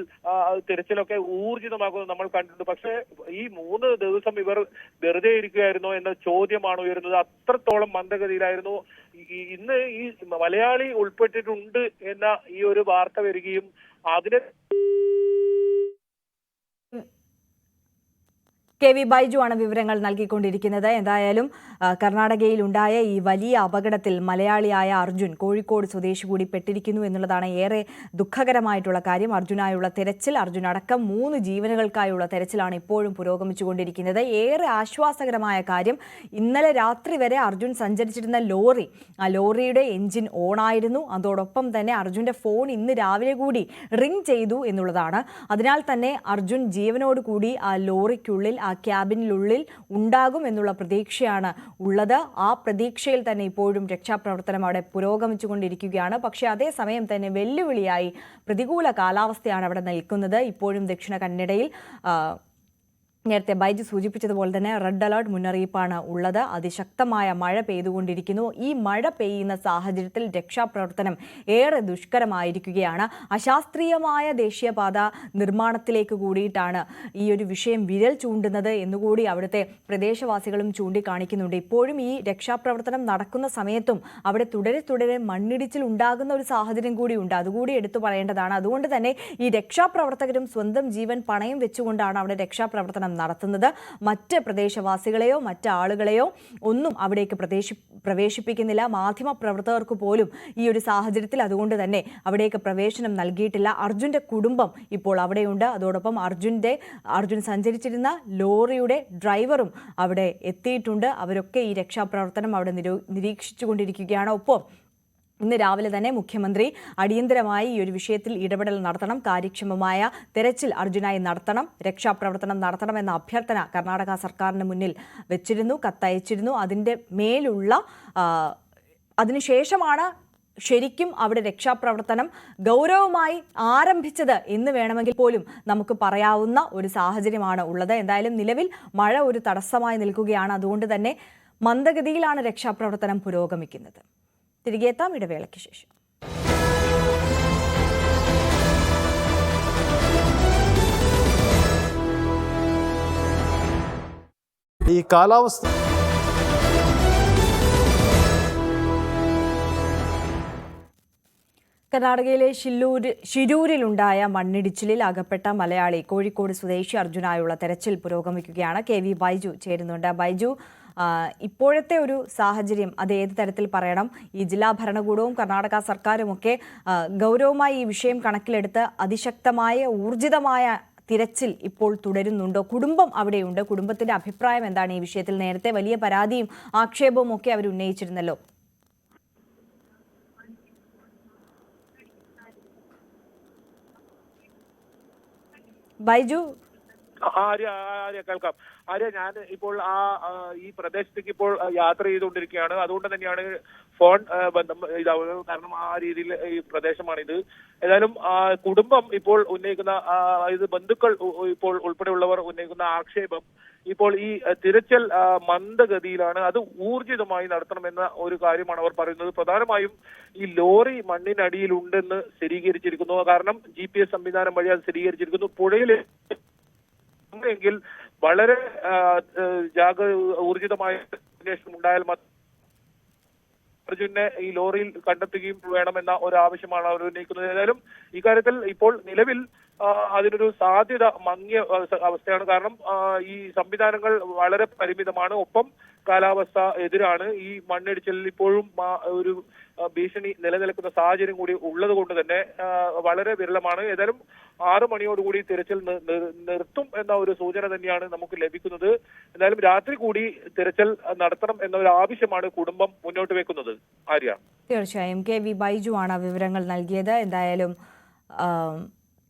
തിരച്ചിലൊക്കെ ഊർജിതമാക്കുന്നത് നമ്മൾ കണ്ടിട്ടുണ്ട്. പക്ഷേ ഈ 3 ദിവസം ഇവർ വെറുതെ ഇരിക്കുകയായിരുന്നോ എന്ന ചോദ്യമാണ് ഉയരുന്നത്. അത്രത്തോളം മന്ദഗതിയിലായിരുന്നു. ഇന്ന് ഈ മലയാളി ഉൾപ്പെട്ടിട്ടുണ്ട് എന്ന ഈ ഒരു വാർത്ത വരികയും അതിനെ KV ബൈജു ആണ് വിവരങ്ങൾ നൽകിക്കൊണ്ടിരിക്കുന്നത്. എന്തായാലും കർണാടകയിലുണ്ടായ ഈ വലിയ അപകടത്തിൽ മലയാളിയായ അർജുൻ, കോഴിക്കോട് സ്വദേശി കൂടി പെട്ടിരിക്കുന്നു എന്നുള്ളതാണ് ഏറെ ദുഃഖകരമായിട്ടുള്ള കാര്യം. അർജുനായുള്ള തെരച്ചിൽ, അർജുൻ അടക്കം 3 ജീവനുകൾക്കായുള്ള തെരച്ചിലാണ് ഇപ്പോഴും പുരോഗമിച്ചുകൊണ്ടിരിക്കുന്നത്. ഏറെ ആശ്വാസകരമായ കാര്യം, ഇന്നലെ രാത്രി വരെ അർജുൻ സഞ്ചരിച്ചിരുന്ന ലോറി, ആ ലോറിയുടെ എഞ്ചിൻ ഓണായിരുന്നു. അതോടൊപ്പം തന്നെ അർജുന്റെ ഫോൺ ഇന്ന് രാവിലെ കൂടി റിംഗ് ചെയ്തു എന്നുള്ളതാണ്. അതിനാൽ തന്നെ അർജുൻ ജീവനോട് കൂടി ആ ലോറിക്കുള്ളിൽ, ആ ക്യാബിനുള്ളിൽ ഉണ്ടാകും എന്നുള്ള പ്രതീക്ഷയാണ് ഉള്ളത്. ആ പ്രതീക്ഷയിൽ തന്നെ ഇപ്പോഴും രക്ഷാപ്രവർത്തനം അവിടെ പുരോഗമിച്ചുകൊണ്ടിരിക്കുകയാണ്. പക്ഷേ അതേസമയം തന്നെ വെല്ലുവിളിയായി പ്രതികൂല കാലാവസ്ഥയാണ് അവിടെ നിൽക്കുന്നത്. ഇപ്പോഴും ദക്ഷിണ കന്നഡയിൽ നേരത്തെ ബൈജു സൂചിപ്പിച്ചതുപോലെ തന്നെ റെഡ് അലർട്ട് മുന്നറിയിപ്പാണ് ഉള്ളത്. അതിശക്തമായ മഴ പെയ്തുകൊണ്ടിരിക്കുന്നു. ഈ മഴ പെയ്യുന്ന സാഹചര്യത്തിൽ രക്ഷാപ്രവർത്തനം ഏറെ ദുഷ്കരമായിരിക്കുകയാണ്. അശാസ്ത്രീയമായ ദേശീയപാത നിർമ്മാണത്തിലേക്ക് കൂടിയിട്ടാണ് ഈ ഒരു വിഷയം വിരൽ ചൂണ്ടുന്നത് എന്നുകൂടി അവിടുത്തെ പ്രദേശവാസികളും ചൂണ്ടിക്കാണിക്കുന്നുണ്ട്. ഇപ്പോഴും ഈ രക്ഷാപ്രവർത്തനം നടക്കുന്ന സമയത്തും അവിടെ തുടരെ മണ്ണിടിച്ചിൽ ഉണ്ടാകുന്ന ഒരു സാഹചര്യം കൂടിയുണ്ട്. അതുകൂടി എടുത്തു പറയേണ്ടതാണ്. അതുകൊണ്ട് തന്നെ ഈ രക്ഷാപ്രവർത്തകരും സ്വന്തം ജീവൻ പണയം വെച്ചുകൊണ്ടാണ് അവിടെ രക്ഷാപ്രവർത്തനം നടത്തുന്നത്. മറ്റ് പ്രദേശവാസികളെയോ മറ്റ് ആളുകളെയോ ഒന്നും അവിടേക്ക് പ്രവേശിപ്പിക്കുന്നില്ല. മാധ്യമ പ്രവർത്തകർക്ക് പോലും ഈ ഒരു സാഹചര്യത്തിൽ അതുകൊണ്ട് തന്നെ അവിടേക്ക് പ്രവേശനം നൽകിയിട്ടില്ല. അർജുന്റെ കുടുംബം ഇപ്പോൾ അവിടെയുണ്ട്. അതോടൊപ്പം അർജുൻ സഞ്ചരിച്ചിരുന്ന ലോറിയുടെ ഡ്രൈവറും അവിടെ എത്തിയിട്ടുണ്ട്. അവരൊക്കെ ഈ രക്ഷാപ്രവർത്തനം അവിടെ നിരീക്ഷിച്ചുകൊണ്ടിരിക്കുകയാണ്. ഒപ്പം ഇന്ന് രാവിലെ തന്നെ മുഖ്യമന്ത്രി അടിയന്തരമായി ഈ ഒരു വിഷയത്തിൽ ഇടപെടൽ നടത്തണം, കാര്യക്ഷമമായ തെരച്ചിൽ അർജുനായി നടത്തണം, രക്ഷാപ്രവർത്തനം നടത്തണമെന്ന അഭ്യർത്ഥന കർണാടക സർക്കാരിന് മുന്നിൽ വെച്ചിരുന്നു, കത്തയച്ചിരുന്നു. അതിൻ്റെ മേലുള്ള അതിനുശേഷമാണ് ശരിക്കും അവിടെ രക്ഷാപ്രവർത്തനം ഗൗരവമായി ആരംഭിച്ചത് എന്ന് വേണമെങ്കിൽ പോലും നമുക്ക് പറയാവുന്ന ഒരു സാഹചര്യമാണ് ഉള്ളത്. എന്തായാലും നിലവിൽ മഴ ഒരു തടസ്സമായി നിൽക്കുകയാണ്. അതുകൊണ്ട് തന്നെ മന്ദഗതിയിലാണ് രക്ഷാപ്രവർത്തനം പുരോഗമിക്കുന്നത്. തിരികെ എത്താം ഇടവേളയ്ക്ക് ശേഷം. ഈ കാലാവസ്ഥ കർണാടകയിലെ ഷിരൂരിലുണ്ടായ മണ്ണിടിച്ചിലിൽ അകപ്പെട്ട മലയാളി കോഴിക്കോട് സ്വദേശി അർജുനായുള്ള തെരച്ചിൽ പുരോഗമിക്കുകയാണ്. KV ബൈജു ചേരുന്നുണ്ട്. ബൈജു, ഇപ്പോഴത്തെ ഒരു സാഹചര്യം അത് ഏത് തരത്തിൽ പറയണം? ഈ ജില്ലാ ഭരണകൂടവും കർണാടക സർക്കാരുമൊക്കെ ഗൗരവമായി ഈ വിഷയം കണക്കിലെടുത്ത് അതിശക്തമായ ഊർജിതമായ തിരച്ചിൽ ഇപ്പോൾ തുടരുന്നുണ്ടോ? കുടുംബം അവിടെയുണ്ട്. കുടുംബത്തിന്റെ അഭിപ്രായം എന്താണ് ഈ വിഷയത്തിൽ? നേരത്തെ വലിയ പരാതിയും ആക്ഷേപവും ഒക്കെ അവർ ഉന്നയിച്ചിരുന്നല്ലോ. ബൈജു, ആര്യ കേൾക്കാം. ആര്യ, ഞാൻ ഇപ്പോൾ ഈ പ്രദേശത്തേക്ക് ഇപ്പോൾ യാത്ര ചെയ്തുകൊണ്ടിരിക്കുകയാണ്. അതുകൊണ്ട് തന്നെയാണ് ഫോൺ ബന്ധം ഇതാവുന്നത്. കാരണം ആ രീതിയിൽ ഈ പ്രദേശമാണിത്. ഏതായാലും കുടുംബം ഇപ്പോൾ ഉന്നയിക്കുന്ന ബന്ധുക്കൾ ഇപ്പോൾ ഉൾപ്പെടെയുള്ളവർ ഉന്നയിക്കുന്ന ആക്ഷേപം ഇപ്പോൾ ഈ തിരച്ചിൽ മന്ദഗതിയിലാണ്, അത് ഊർജിതമായി നടത്തണമെന്ന ഒരു കാര്യമാണ് അവർ പറയുന്നത്. പ്രധാനമായും ഈ ലോറി മണ്ണിനടിയിലുണ്ടെന്ന് സ്ഥിരീകരിച്ചിരിക്കുന്നു. കാരണം GPS സംവിധാനം വഴി അത് സ്ഥിരീകരിച്ചിരിക്കുന്നു. പുഴയിൽ എങ്കിൽ വളരെ ഊർജിതമായ അന്വേഷണം ഉണ്ടായാൽ അർജുനെ ഈ ലോറിയിൽ കണ്ടെത്തുകയും വേണമെന്ന ഒരു ആവശ്യമാണ് അവർ ഉന്നയിക്കുന്നത്. ഏതായാലും ഇക്കാര്യത്തിൽ ഇപ്പോൾ നിലവിൽ അതിനൊരു സാധ്യത മങ്ങിയ അവസ്ഥയാണ്. കാരണം ഈ സംവിധാനങ്ങൾ വളരെ പരിമിതമാണ്. ഒപ്പം കാലാവസ്ഥ എതിരാണ്. ഈ മണ്ണിടിച്ചിലിൽ ഇപ്പോഴും ഒരു ഭീഷണി നിലനിൽക്കുന്ന സാഹചര്യം കൂടി ഉള്ളത് കൊണ്ട് തന്നെ വളരെ വിരളമാണ്. ഏതായാലും 6 മണിയോടുകൂടി തിരച്ചിൽ നിർത്തും എന്ന ഒരു സൂചന തന്നെയാണ് നമുക്ക് ലഭിക്കുന്നത്. എന്തായാലും രാത്രി കൂടി തിരച്ചിൽ നടത്തണം എന്ന ഒരു ആവശ്യമാണ് കുടുംബം മുന്നോട്ട് വെക്കുന്നത്. ആര്യ, തീർച്ചയായും KV ബൈജു ആണ് വിവരങ്ങൾ നൽകിയത്. എന്തായാലും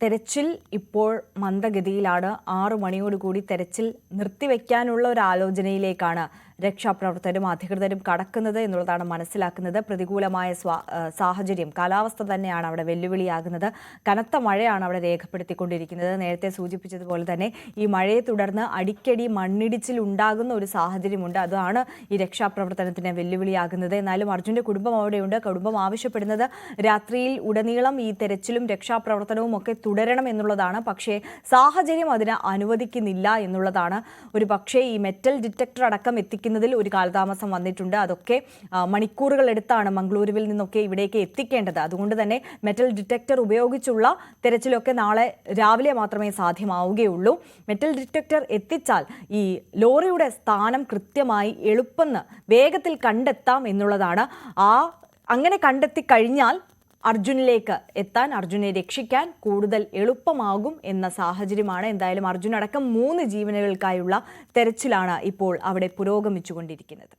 തെരച്ചിൽ ഇപ്പോൾ മന്ദഗതിയിലാണ്. 6 മണിയോടുകൂടി തെരച്ചിൽ നിർത്തിവെക്കാനുള്ള ഒരു ആലോചനയിലേക്കാണ് രക്ഷാപ്രവർത്തകരും അധികൃതരും കടക്കുന്നത് എന്നുള്ളതാണ് മനസ്സിലാക്കുന്നത്. പ്രതികൂലമായ സാഹചര്യം, കാലാവസ്ഥ തന്നെയാണ് അവിടെ വെല്ലുവിളിയാകുന്നത്. കനത്ത മഴയാണ് അവിടെ രേഖപ്പെടുത്തിക്കൊണ്ടിരിക്കുന്നത്. നേരത്തെ സൂചിപ്പിച്ചതുപോലെ തന്നെ ഈ മഴയെ തുടർന്ന് അടിക്കടി മണ്ണിടിച്ചിൽ ഉണ്ടാകുന്ന ഒരു സാഹചര്യമുണ്ട്. അതാണ് ഈ രക്ഷാപ്രവർത്തനത്തിന് വെല്ലുവിളിയാകുന്നത്. എന്നാലും അർജുൻ്റെ കുടുംബം അവിടെയുണ്ട്. കുടുംബം ആവശ്യപ്പെടുന്നത് രാത്രിയിൽ ഉടനീളം ഈ തെരച്ചിലും രക്ഷാപ്രവർത്തനവും ഒക്കെ തുടരണം എന്നുള്ളതാണ്. പക്ഷേ സാഹചര്യം അതിന് അനുവദിക്കുന്നില്ല എന്നുള്ളതാണ്. ഒരു പക്ഷേ ഈ മെറ്റൽ ഡിറ്റക്ടർ അടക്കം എത്തിക്കുന്നതിൽ ഒരു കാലതാമസം വന്നിട്ടുണ്ട്. അതൊക്കെ മണിക്കൂറുകൾ എടുത്താണ് മംഗളൂരുവിൽ നിന്നൊക്കെ ഇവിടേക്ക് എത്തിക്കേണ്ടത്. അതുകൊണ്ട് തന്നെ മെറ്റൽ ഡിറ്റക്ടർ ഉപയോഗിച്ചുള്ള തെരച്ചിലൊക്കെ നാളെ രാവിലെ മാത്രമേ സാധ്യമാവുകയുള്ളൂ. മെറ്റൽ ഡിറ്റക്ടർ എത്തിച്ചാൽ ഈ ലോറിയുടെ സ്ഥാനം കൃത്യമായി എളുപ്പമെന്ന് വേഗത്തിൽ കണ്ടെത്താം എന്നുള്ളതാണ്. അങ്ങനെ കണ്ടെത്തി കഴിഞ്ഞാൽ അർജുനിലേക്ക് എത്താൻ, അർജുനെ രക്ഷിക്കാൻ കൂടുതൽ എളുപ്പമാകും എന്ന സാഹചര്യമാണ്. എന്തായാലും അർജുൻ അടക്കം 3 ജീവനുകൾക്കായുള്ള തെരച്ചിലാണ് ഇപ്പോൾ അവിടെ പുരോഗമിച്ചുകൊണ്ടിരിക്കുന്നത്.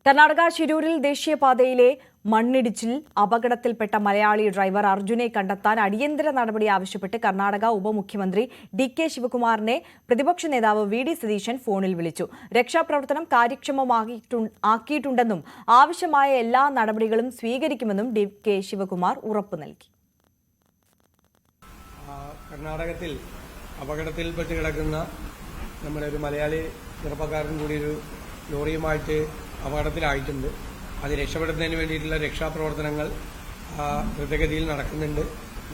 കർണാടക ശിരൂരിൽ ദേശീയപാതയിലെ മണ്ണിടിച്ചിൽ അപകടത്തിൽപ്പെട്ട മലയാളി ഡ്രൈവർ അർജുനെ കണ്ടെത്താൻ അടിയന്തര നടപടി ആവശ്യപ്പെട്ട് കർണാടക ഉപമുഖ്യമന്ത്രി DK ശിവകുമാറിനെ പ്രതിപക്ഷ നേതാവ് VD സതീശൻ ഫോണിൽ വിളിച്ചു. രക്ഷാപ്രവർത്തനം കാര്യക്ഷമമാക്കിയിട്ടുണ്ടെന്നും ആവശ്യമായ എല്ലാ നടപടികളും സ്വീകരിക്കുമെന്നും DK ശിവകുമാർ ഉറപ്പു നൽകി. കർണാടകത്തിൽ അപകടത്തിൽപ്പെട്ട് കിടക്കുന്ന നമ്മുടെ ഒരു മലയാളി ചെറുപ്പക്കാരൻ കൂടി ഒരു ലോറിയുമായിട്ട് അപകടത്തിലായിട്ടുണ്ട്. അത് രക്ഷപ്പെടുന്നതിന് വേണ്ടിയിട്ടുള്ള രക്ഷാപ്രവർത്തനങ്ങൾ ദ്രുതഗതിയിൽ നടക്കുന്നുണ്ട്.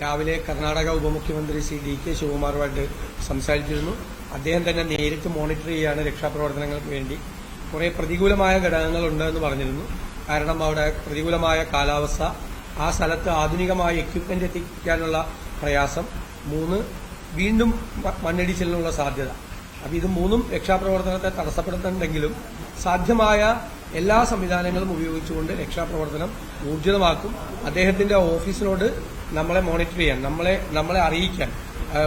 രാവിലെ കർണാടക ഉപമുഖ്യമന്ത്രി ശ്രീ DK ശിവകുമാറുമായിട്ട് സംസാരിച്ചിരുന്നു. അദ്ദേഹം തന്നെ നേരിട്ട് മോണിറ്റർ ചെയ്യുകയാണ് രക്ഷാപ്രവർത്തനങ്ങൾക്ക് വേണ്ടി. കുറേ പ്രതികൂലമായ ഘടകങ്ങളുണ്ടെന്ന് പറഞ്ഞിരുന്നു. കാരണം അവിടെ പ്രതികൂലമായ കാലാവസ്ഥ, ആ സ്ഥലത്ത് ആധുനികമായ എക്യുപ്മെന്റ് എത്തിക്കാനുള്ള പ്രയാസം, 3 വീണ്ടും മണ്ണിടിച്ചിലിനുള്ള സാധ്യത. അപ്പം ഇത് 3ഉം രക്ഷാപ്രവർത്തനത്തെ തടസ്സപ്പെടുത്തുന്നുണ്ടെങ്കിലും സാധ്യമായ എല്ലാ സംവിധാനങ്ങളും ഉപയോഗിച്ചുകൊണ്ട് രക്ഷാപ്രവർത്തനം ഊർജിതമാക്കും. അദ്ദേഹത്തിന്റെ ഓഫീസിനോട് നമ്മളെ മോണിറ്റർ ചെയ്യാൻ, നമ്മളെ അറിയിക്കാൻ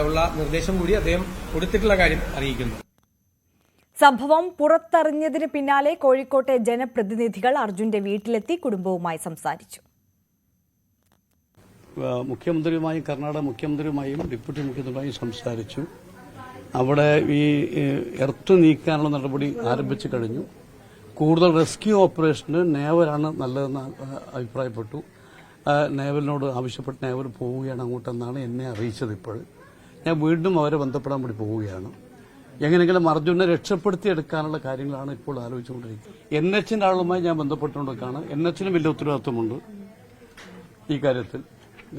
ഉള്ള നിർദ്ദേശം കൂടി അദ്ദേഹം കൊടുത്തിട്ടുള്ള കാര്യം അറിയിക്കുന്നു. സംഭവം പുറത്തറിഞ്ഞതിന് പിന്നാലെ കോഴിക്കോട്ടെ ജനപ്രതിനിധികൾ അർജുന്റെ വീട്ടിലെത്തി കുടുംബവുമായി സംസാരിച്ചു. മുഖ്യമന്ത്രിയുമായും കർണാടക മുഖ്യമന്ത്രിയുമായും ഡെപ്യൂട്ടി മുഖ്യമന്ത്രിയുമായും സംസാരിച്ചു. അവിടെ ഈ എർത്ത് നീക്കാനുള്ള നടപടി ആരംഭിച്ചു കഴിഞ്ഞു. കൂടുതൽ റെസ്ക്യൂ ഓപ്പറേഷന് നേവലാണ് നല്ലതെന്ന് അഭിപ്രായപ്പെട്ടു. നേവലിനോട് ആവശ്യപ്പെട്ട് നേവൽ പോവുകയാണ് അങ്ങോട്ടെന്നാണ് എന്നെ അറിയിച്ചത്. ഇപ്പോൾ ഞാൻ വീണ്ടും അവരെ ബന്ധപ്പെടാൻ വേണ്ടി പോവുകയാണ്. എങ്ങനെയെങ്കിലും അർജുനെ രക്ഷപ്പെടുത്തിയെടുക്കാനുള്ള കാര്യങ്ങളാണ് ഇപ്പോൾ ആലോചിച്ചുകൊണ്ടിരിക്കുന്നത്. NHന്റെ ആളുമായി ഞാൻ ബന്ധപ്പെട്ടുകൊണ്ടിരിക്കുകയാണ്. NHനും വലിയ ഉത്തരവാദിത്വമുണ്ട് ഈ കാര്യത്തിൽ.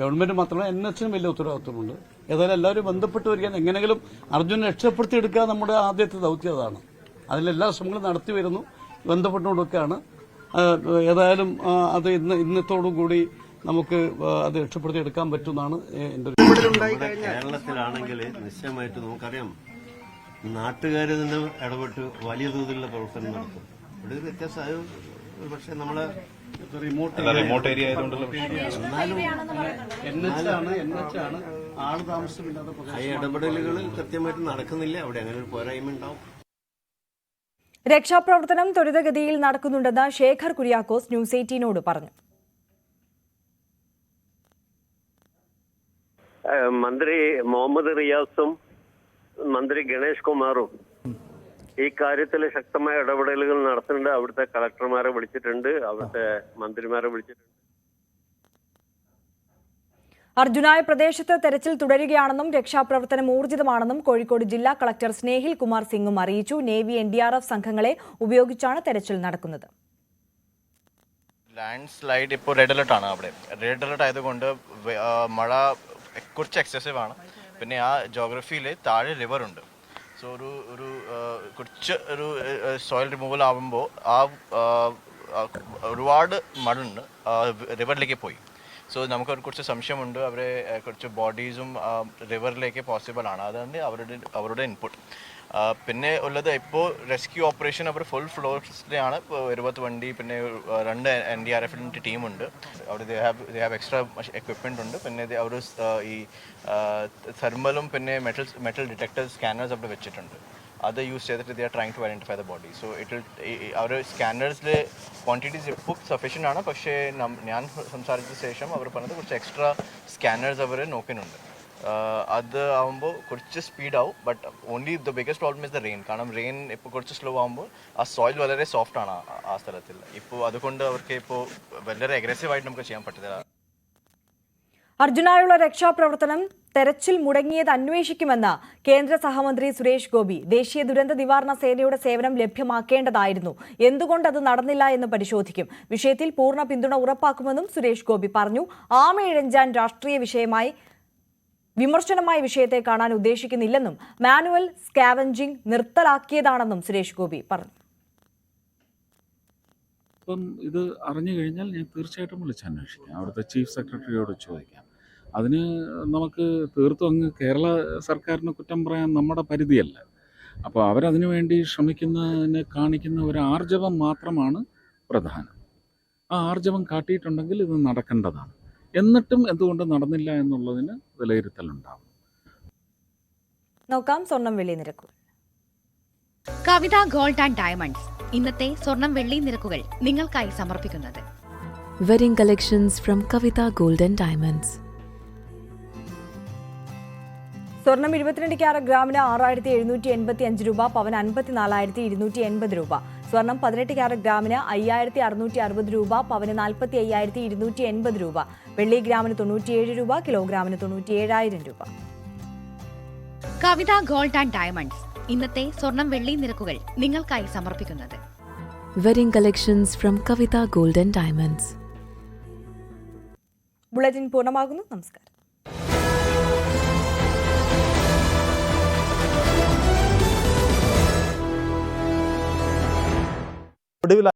ഗവൺമെന്റ് മാത്രമല്ല NHനും വലിയ ഉത്തരവാദിത്വമുണ്ട്. ഏതായാലും എല്ലാവരും ബന്ധപ്പെട്ട് വരികയാണ്. എങ്ങനെയെങ്കിലും അർജുനെ രക്ഷപ്പെടുത്തിയെടുക്കുക നമ്മുടെ ആദ്യത്തെ ദൌത്യം അതാണ്. അതിലെല്ലാ ശ്രമങ്ങളും നടത്തി വരുന്നു, ബന്ധപ്പെട്ടുകൊണ്ടൊക്കെയാണ്. ഏതായാലും അത് ഇന്നത്തോടുകൂടി നമുക്ക് അത് രക്ഷപ്പെടുത്തിയെടുക്കാൻ പറ്റുമെന്നാണ് എന്റെ കേരളത്തിലാണെങ്കിൽ നിശ്ചയമായിട്ട് നമുക്കറിയാം, നാട്ടുകാരിൽ നിന്ന് ഇടപെട്ട് വലിയ തോതിലുള്ള പ്രവർത്തനം നടത്തും. ഇവിടെ ഒരു വ്യത്യാസമായ പക്ഷെ നമ്മളെ റിമോട്ട് ഏരിയ ആയതുകൊണ്ടുള്ള NH ആണ് ആള് താമസമില്ലാത്ത ആ ഇടപെടലുകൾ കൃത്യമായിട്ട് നടക്കുന്നില്ല. അവിടെ അങ്ങനെ ഒരു പോരായ്മ ഉണ്ടാവും. രക്ഷാപ്രവർത്തനം ത്വരിതഗതിയിൽ നടക്കുന്നുണ്ടെന്ന് ശേഖർ കുര്യാക്കോസ് ന്യൂസ് 18നോട് പറഞ്ഞു. മന്ത്രി മുഹമ്മദ് റിയാസും മന്ത്രി ഗണേഷ് കുമാറും ഈ കാര്യത്തിൽ ശക്തമായ ഇടപെടലുകൾ നടത്തുന്നുണ്ട്. അവിടുത്തെ കളക്ടർമാരെ വിളിച്ചിട്ടുണ്ട്, അവിടുത്തെ മന്ത്രിമാരെ വിളിച്ചിട്ടുണ്ട്. അർജുനായ പ്രദേശത്ത് തെരച്ചിൽ തുടരുകയാണെന്നും രക്ഷാപ്രവർത്തനം ഊർജിതമാണെന്നും കോഴിക്കോട് ജില്ലാ കളക്ടർ സ്നേഹിൽ കുമാർ സിംഗും അറിയിച്ചു. നേവി NDRF സംഘങ്ങളെ ഉപയോഗിച്ചാണ് തെരച്ചിൽ നടക്കുന്നത്. ലാൻഡ് സ്ലൈഡ് ഇപ്പോൾ റെഡ് അലർട്ടാണ്. അവിടെ റെഡ് അലർട്ട് ആയതുകൊണ്ട് മഴ കുറച്ച് എക്സസീവ് ആണ്. പിന്നെ ആ ജോഗ്രഫിയിൽ താഴെ റിവർ ഉണ്ട്. സോ ഒരു കുറച്ച് ഒരു സോയിൽ റിമൂവൽ ആകുമ്പോൾ ഒരുപാട് മണ്ണുണ്ട് റിവറിലേക്ക് പോയി. സോ നമുക്ക് കുറച്ച് സംശയമുണ്ട്. അവരെ കുറച്ച് ബോഡീസും റിവറിലേക്ക് പോസിബിൾ ആണ്. അതാണ് അവരുടെ ഇൻപുട്ട്. പിന്നെ ഉള്ളത് ഇപ്പോൾ റെസ്ക്യൂ ഓപ്പറേഷൻ അവർ ഫുൾ ഫ്ലോസിലാണ്. 20 വണ്ടി, പിന്നെ 2 NDRF ടീമുണ്ട്. അവിടെ ദേ ഹാവ് എക്സ്ട്രാ എക്വിപ്മെൻ്റ് ഉണ്ട്. പിന്നെ അവർ ഈ തെർമലും പിന്നെ മെറ്റൽ ഡിറ്റക്ടർ സ്കാനേഴ്സ് അവിടെ വെച്ചിട്ടുണ്ട്. അത് യൂസ് ചെയ്തിട്ട് they are trying to identify the body. So അവർ സ്കാനേഴ്സിൽ ക്വാണ്ടിറ്റീസ് ഇപ്പോൾ സഫീഷ്യൻ്റ് ആണ്. പക്ഷേ ഞാൻ സംസാരിച്ച ശേഷം അവർ പറഞ്ഞത് കുറച്ച് എക്സ്ട്രാ സ്കാനേഴ്സ് അവർ നോക്കുന്നുണ്ട്. അത് ആകുമ്പോൾ കുറച്ച് സ്പീഡാവും. But only the biggest problem is the rain. കാരണം റെയിൻ ഇപ്പോൾ കുറച്ച് സ്ലോ ആകുമ്പോൾ ആ സോയിൽ വളരെ സോഫ്റ്റ് ആണ് ആ സ്ഥലത്തിൽ. ഇപ്പോൾ അതുകൊണ്ട് അവർക്ക് ഇപ്പോൾ വളരെ അഗ്രസീവായിട്ട് നമുക്ക് ചെയ്യാൻ പറ്റില്ല. അർജുനായുള്ള രക്ഷാപ്രവർത്തനം തെരച്ചിൽ മുടങ്ങിയത് അന്വേഷിക്കുമെന്ന് കേന്ദ്ര സഹമന്ത്രി സുരേഷ് ഗോപി. ദേശീയ ദുരന്ത നിവാരണ സേനയുടെ സേവനം ലഭ്യമാക്കേണ്ടതായിരുന്നു. എന്തുകൊണ്ടത് നടന്നില്ല എന്ന് പരിശോധിക്കും. വിഷയത്തിൽ പൂർണ്ണ പിന്തുണ ഉറപ്പാക്കുമെന്നും സുരേഷ് ഗോപി പറഞ്ഞു. ആമയിഴഞ്ചാൻ രാഷ്ട്രീയ വിഷയമായി വിമർശനമായ വിഷയത്തെ കാണാൻ ഉദ്ദേശിക്കുന്നില്ലെന്നും മാനുവൽ സ്കാവഞ്ചിംഗ് നിർത്തലാക്കിയതാണെന്നും സുരേഷ് ഗോപി പറഞ്ഞു. അപ്പം ഇത് അറിഞ്ഞു കഴിഞ്ഞാൽ ഞാൻ തീർച്ചയായിട്ടും വിളിച്ചന്വേഷിക്കാം. അവിടുത്തെ ചീഫ് സെക്രട്ടറിയോട് ചോദിക്കാം. അതിന് നമുക്ക് തീർത്തും അങ്ങ് കേരള സർക്കാരിന് കുറ്റം പറയാൻ നമ്മുടെ പരിധിയല്ല. അപ്പോൾ അവരതിനു വേണ്ടി ശ്രമിക്കുന്നതിന് കാണിക്കുന്ന ഒരു ആർജവം മാത്രമാണ് പ്രധാനം. ആ ആർജവം കാട്ടിയിട്ടുണ്ടെങ്കിൽ ഇത് നടക്കേണ്ടതാണ്. എന്നിട്ടും എന്തുകൊണ്ട് നടന്നില്ല എന്നുള്ളതിന് വിലയിരുത്തലുണ്ടാവും. നോക്കാം സ്വർണം വെള്ളി നിരക്കുകൾ. കവിത ഗോൾഡ് ആൻഡ് ഡയമണ്ട്സ് ഇന്നത്തെ സ്വർണം വെള്ളി നിരക്കുകൾ നിങ്ങൾക്കായി സമർപ്പിക്കുന്നത് wedding collections from Kavitha gold and diamonds. സ്വർണം 22 ക്യാരറ്റ് ഗ്രാമിന് 6785 രൂപ, പവൻ 54,280 രൂപ. സ്വർണം 18 ക്യാരറ്റ് ഗ്രാമിന് 5660 രൂപ, പവന് 45,280 രൂപ. വെള്ളി ഗ്രാമിന് 97 രൂപ, കിലോഗ്രാമിന് 97,000 രൂപ. കവിത ഗോൾഡ് ആൻഡ് ഡയമണ്ട്സ് ഇന്നത്തെ സ്വർണം വെള്ളി നിരക്കുകൾ നിങ്ങൾക്കായി സമർപ്പിക്കുന്നത് wedding collections from Kavitha gold and diamonds. Bulletin പൂർണ്ണമാകുന്നു. നമസ്കാരം.